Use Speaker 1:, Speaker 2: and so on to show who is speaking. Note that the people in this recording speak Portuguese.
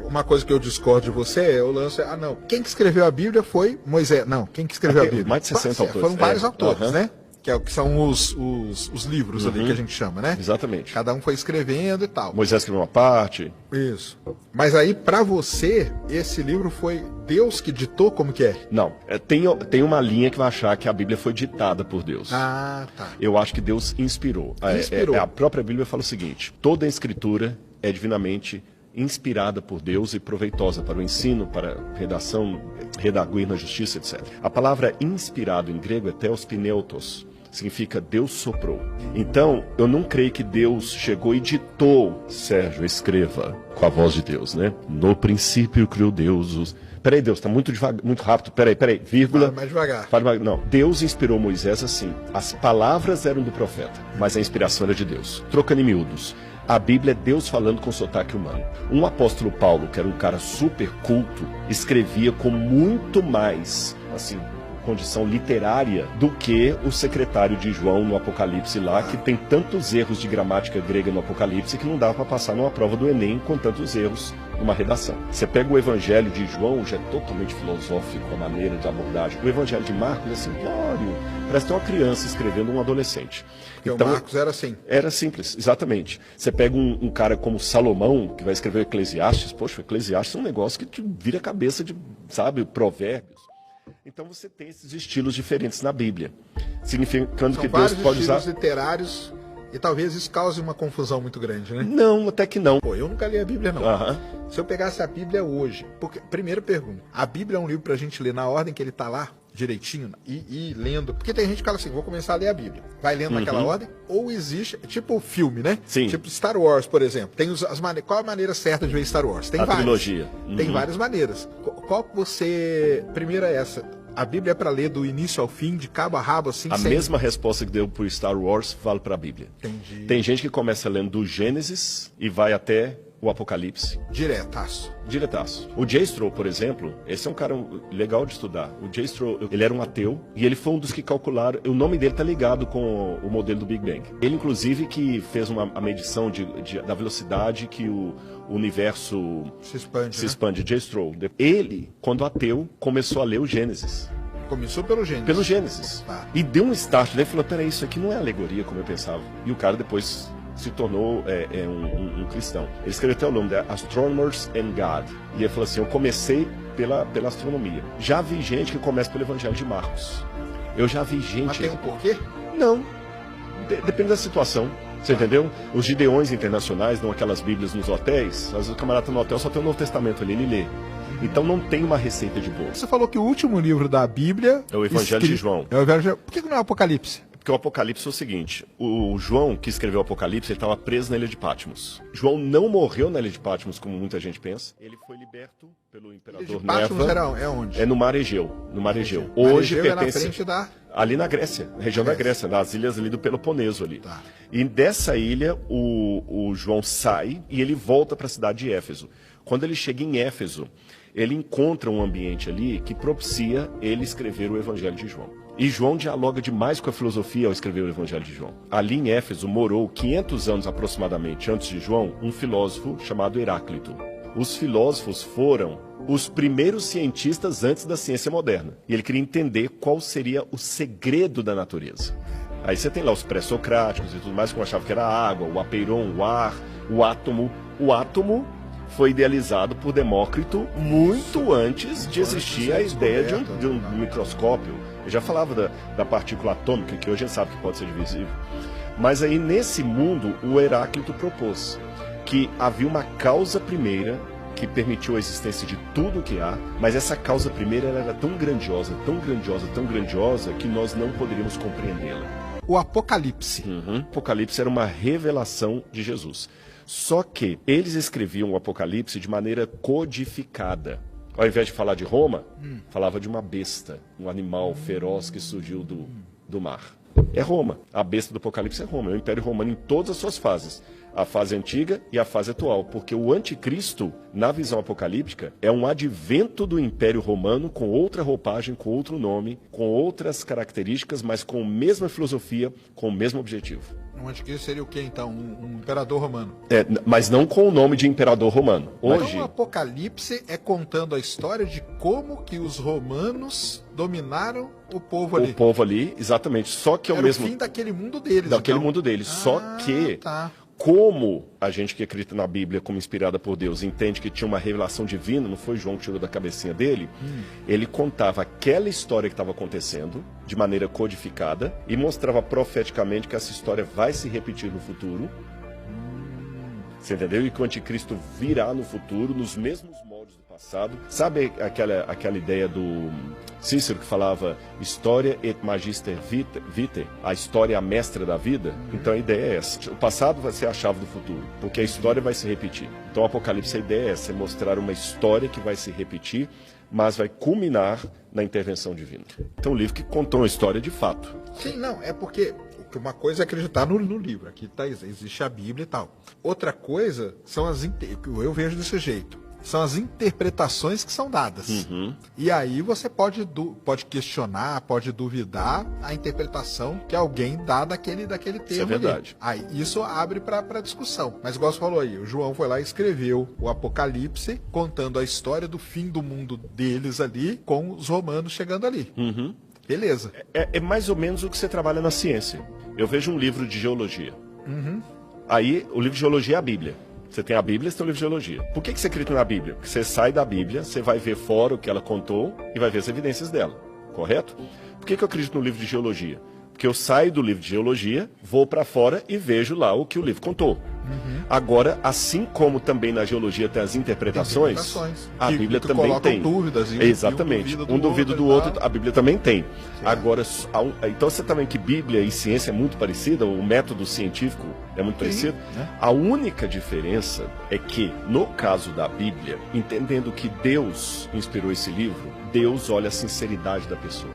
Speaker 1: Uma coisa que eu discordo de você é o lance, não, quem que escreveu a Bíblia foi Moisés. Não, quem que escreveu a Bíblia?
Speaker 2: Mais de 60 autores.
Speaker 1: Foram vários autores, né? Que são os livros ali que a gente chama, né?
Speaker 2: Exatamente.
Speaker 1: Cada um foi escrevendo e tal.
Speaker 2: Moisés escreveu uma parte.
Speaker 1: Isso. Mas aí, pra você, esse livro foi Deus que ditou, como que é?
Speaker 2: Não, tem uma linha que vai achar que a Bíblia foi ditada por Deus.
Speaker 1: Ah, tá.
Speaker 2: Eu acho que Deus inspirou.
Speaker 1: Inspirou.
Speaker 2: A própria Bíblia fala o seguinte: toda a escritura é divinamente inspirada por Deus e proveitosa para o ensino, para a redação, redaguir na justiça, etc. A palavra inspirado em grego é theos pneutos, significa Deus soprou. Então, eu não creio que Deus chegou e ditou, Sérgio, escreva com a voz de Deus, né? No princípio criou Deus os... Peraí, Deus, tá muito rápido, peraí, vírgula.
Speaker 1: Fala mais devagar.
Speaker 2: Não, Deus inspirou Moisés assim. As palavras eram do profeta, mas a inspiração era de Deus. Trocando em miúdos. A Bíblia é Deus falando com sotaque humano. Um apóstolo Paulo, que era um cara super culto, escrevia com muito mais, assim, condição literária do que o secretário de João no Apocalipse lá, que tem tantos erros de gramática grega no Apocalipse que não dava para passar numa prova do Enem com tantos erros numa redação. Você pega o Evangelho de João, já é totalmente filosófico a maneira de abordagem. O Evangelho de Marcos é simplório, parece ter uma criança escrevendo um adolescente.
Speaker 1: Porque então, o Marcos era assim.
Speaker 2: Era simples, exatamente. Você pega um cara como Salomão, que vai escrever Eclesiastes, poxa, Eclesiastes é um negócio que te vira a cabeça de, sabe, provérbios. Então você tem esses estilos diferentes na Bíblia, significando que Deus pode usar...
Speaker 1: estilos literários, e talvez isso cause uma confusão muito grande, né?
Speaker 2: Não, até que não.
Speaker 1: Pô, eu nunca li a Bíblia, não. Se eu pegasse a Bíblia hoje, porque, primeira pergunta, a Bíblia é um livro pra gente ler na ordem que ele tá lá, direitinho, e lendo, porque tem gente que fala assim, vou começar a ler a Bíblia, vai lendo naquela ordem, ou existe, tipo filme, né?
Speaker 2: Sim.
Speaker 1: Tipo Star Wars, por exemplo, tem qual a maneira certa de ver Star Wars? Tem várias.
Speaker 2: Trilogia.
Speaker 1: Tem várias maneiras. Qual você, primeiro é essa, a Bíblia é para ler do início ao fim, de cabo a rabo, assim?
Speaker 2: A mesma resposta que deu pro Star Wars vale para a Bíblia.
Speaker 1: Entendi.
Speaker 2: Tem gente que começa lendo do Gênesis e vai até o Apocalipse.
Speaker 1: Diretaço.
Speaker 2: O J. Stroll, por exemplo, esse é um cara legal de estudar. O J. Stroll, ele era um ateu e ele foi um dos que calcularam, o nome dele tá ligado com o modelo do Big Bang. Ele, inclusive, que fez a medição da velocidade que o universo se expande. J. Stroll. Ele, quando ateu, começou a ler o Gênesis.
Speaker 1: Começou pelo Gênesis.
Speaker 2: Pelo Gênesis. E deu um start, ele falou, peraí, isso aqui não é alegoria como eu pensava. E o cara depois se tornou um cristão. Ele escreveu até o nome, Astronomers and God. E ele falou assim, eu comecei pela astronomia. Já vi gente que começa pelo Evangelho de Marcos. Eu já vi gente...
Speaker 1: Mas tem um porquê?
Speaker 2: Não. Depende da situação. Você entendeu? Os gideões internacionais dão aquelas bíblias nos hotéis. Às vezes o camarada tá no hotel, só tem o Novo Testamento ali, ele lê. Então não tem uma receita de bolo.
Speaker 1: Você falou que o último livro da Bíblia...
Speaker 2: É o Evangelho de João.
Speaker 1: É o Evangelho... Por que não é o Apocalipse?
Speaker 2: Porque o Apocalipse é o seguinte, o João, que escreveu o Apocalipse, ele estava preso na ilha de Patmos. João não morreu na ilha de Patmos, como muita gente pensa. Ele foi liberto pelo imperador Nerva.
Speaker 1: É onde?
Speaker 2: É no Mar Egeu. No Mar Egeu. Hoje pertence...
Speaker 1: É na frente da...
Speaker 2: Ali na Grécia, na região da Grécia, nas ilhas ali do Peloponeso ali.
Speaker 1: Tá.
Speaker 2: E dessa ilha, o João sai e ele volta para a cidade de Éfeso. Quando ele chega em Éfeso, ele encontra um ambiente ali que propicia ele escrever o Evangelho de João. E João dialoga demais com a filosofia ao escrever o Evangelho de João. Ali em Éfeso morou 500 anos aproximadamente antes de João, um filósofo chamado Heráclito. Os filósofos foram os primeiros cientistas antes da ciência moderna. E ele queria entender qual seria o segredo da natureza. Aí você tem lá os pré-socráticos e tudo mais, que achavam que era a água, o apeiron, o ar, o átomo. O átomo foi idealizado por Demócrito muito antes de existir a ideia de um microscópio. Eu já falava da partícula atômica, que hoje a gente sabe que pode ser divisível. Mas aí, nesse mundo, o Heráclito propôs que havia uma causa primeira que permitiu a existência de tudo o que há, mas essa causa primeira era tão grandiosa, tão grandiosa, tão grandiosa, que nós não poderíamos compreendê-la.
Speaker 1: O Apocalipse.
Speaker 2: O Apocalipse era uma revelação de Jesus. Só que eles escreviam o Apocalipse de maneira codificada. Ao invés de falar de Roma, falava de uma besta, um animal feroz que surgiu do mar. É Roma. A besta do Apocalipse é Roma. É o Império Romano em todas as suas fases. A fase antiga e a fase atual. Porque o anticristo, na visão apocalíptica, é um advento do Império Romano com outra roupagem, com outro nome, com outras características, mas com a mesma filosofia, com o mesmo objetivo.
Speaker 1: Um anticristo seria o quê, então? Um imperador romano.
Speaker 2: Mas não com o nome de imperador romano. Hoje,
Speaker 1: Então o Apocalipse é contando a história de como que os romanos dominaram o povo ali.
Speaker 2: o povo ali, exatamente. Só que ao
Speaker 1: Era
Speaker 2: mesmo
Speaker 1: o fim daquele mundo deles.
Speaker 2: daquele
Speaker 1: então.
Speaker 2: mundo deles. Só que,
Speaker 1: Tá.
Speaker 2: como a gente que acredita na Bíblia como inspirada por Deus entende que tinha uma revelação divina, não foi João que tirou da cabecinha dele, ele contava aquela história que estava acontecendo de maneira codificada e mostrava profeticamente que essa história vai se repetir no futuro. Você entendeu? E que o anticristo virá no futuro, nos mesmos moldes do passado. Sabe aquela ideia do Cícero que falava Historia et Magister Vitae, a história é a mestra da vida? Então a ideia é essa. O passado vai ser a chave do futuro, porque a história vai se repetir. Então o Apocalipse, a ideia é essa, é mostrar uma história que vai se repetir, mas vai culminar na intervenção divina. Então um livro que contou uma história de fato.
Speaker 1: Sim, não, é porque uma coisa é acreditar no livro, aqui tá, existe a Bíblia e tal. Outra coisa são eu vejo desse jeito, são as interpretações que são dadas. E aí você pode questionar, pode duvidar a interpretação que alguém dá daquele termo.
Speaker 2: Isso é verdade.
Speaker 1: Ali. Aí isso abre para discussão. Mas igual você falou aí, o João foi lá e escreveu o Apocalipse, contando a história do fim do mundo deles ali, com os romanos chegando ali. Beleza.
Speaker 2: É mais ou menos o que você trabalha na ciência. Eu vejo um livro de geologia. Aí, o livro de geologia é a Bíblia. Você tem a Bíblia, você tem o livro de geologia. Por que você acredita na Bíblia? Porque você sai da Bíblia, você vai ver fora o que ela contou e vai ver as evidências dela. Correto? Por que eu acredito no livro de geologia? Porque eu saio do livro de geologia, vou para fora e vejo lá o que o livro contou. Agora, assim como também na geologia tem as interpretações, a Bíblia também tem.
Speaker 1: Dúvidas,
Speaker 2: exatamente. Um duvida do outro, a Bíblia também tem. Agora, então você também que Bíblia e ciência é muito parecida, o método científico é muito parecido. A única diferença é que, no caso da Bíblia, entendendo que Deus inspirou esse livro, Deus olha a sinceridade da pessoa.